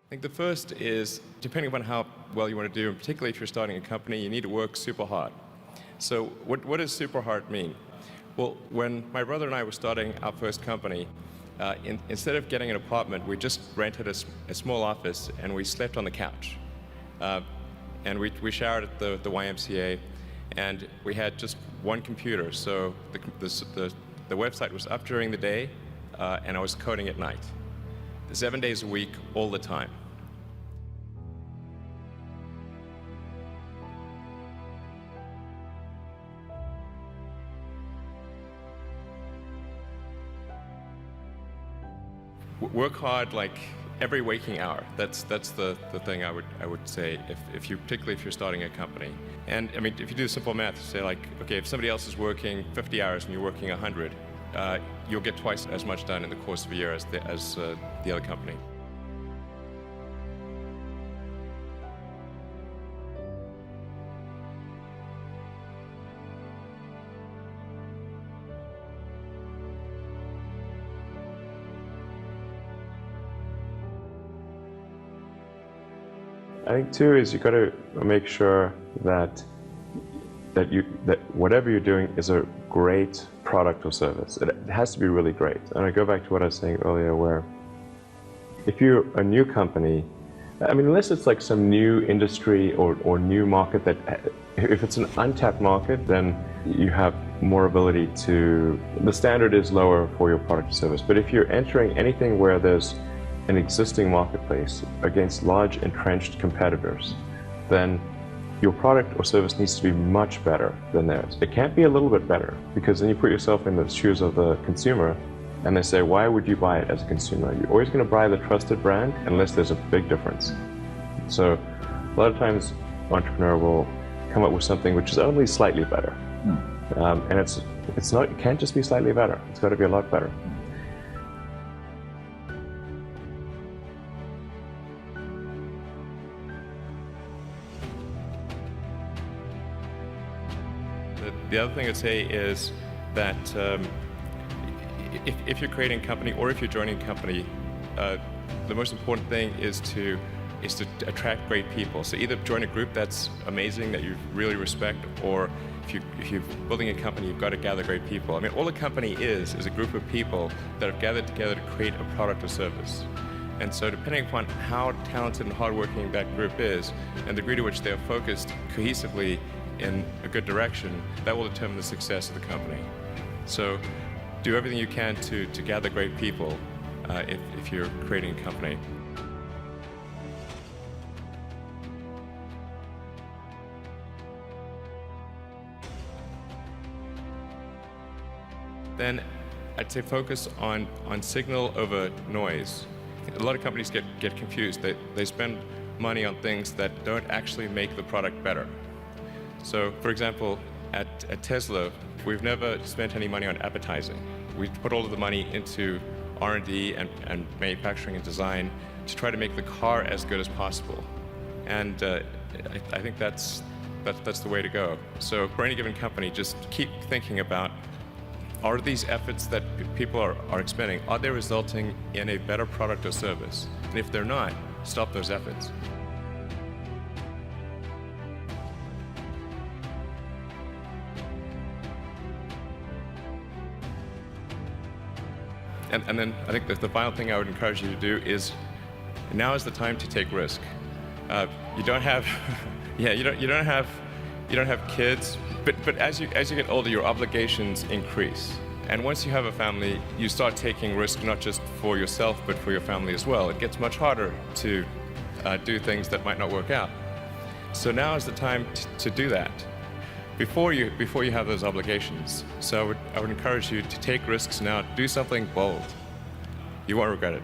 I think the first is, depending upon how well you want to do, and particularly if you're starting a company, you need to work super hard. So what does super hard mean? Well, when my brother and I were starting our first company, instead of getting an apartment, we just rented a small office and we slept on the couch. And we showered at the YMCA, and we had just one computer. So the website was up during the day, and I was coding at night. 7 days a week, all the time. Work hard like every waking hour. That's the thing I would say particularly if you're starting a company. And I mean, if you do simple math, say like, okay, if somebody else is working 50 hours and you're working 100, you'll get twice as much done in the course of a year as the other company. I think too is you got to make sure that whatever you're doing is a great product or service. It has to be really great. And I go back to what I was saying earlier, where if you're a new company, I mean, unless it's like some new industry or new market if it's an untapped market, then you have more ability the standard is lower for your product or service. But if you're entering anything where there's an existing marketplace against large entrenched competitors, then your product or service needs to be much better than theirs. It can't be a little bit better, because then you put yourself in the shoes of the consumer and they say, why would you buy it as a consumer? You're always going to buy the trusted brand unless there's a big difference. So a lot of times entrepreneur will come up with something which is only slightly better. And it can't just be slightly better. It's got to be a lot better. The other thing I'd say is that if you're creating a company or if you're joining a company, the most important thing is to attract great people. So either join a group that's amazing, that you really respect, or if you're building a company, you've got to gather great people. I mean, all a company is a group of people that have gathered together to create a product or service. And so depending upon how talented and hardworking that group is, and the degree to which they're focused cohesively in a good direction, that will determine the success of the company. So do everything you can to gather great people if you're creating a company. Then I'd say focus on signal over noise. A lot of companies get confused. They spend money on things that don't actually make the product better. So, for example, at Tesla, we've never spent any money on advertising. We put all of the money into R&D and manufacturing and design to try to make the car as good as possible. And I think that's the way to go. So for any given company, just keep thinking about, are these efforts that people are expending, are they resulting in a better product or service? And if they're not, stop those efforts. And then I think that the final thing I would encourage you to do is, now is the time to take risk. You don't have, you don't have kids, but as you get older, your obligations increase. And once you have a family, you start taking risk not just for yourself, but for your family as well. It gets much harder to do things that might not work out. So now is the time to do that, before you have those obligations. So I would encourage you to take risks now. Do something bold. You won't regret it.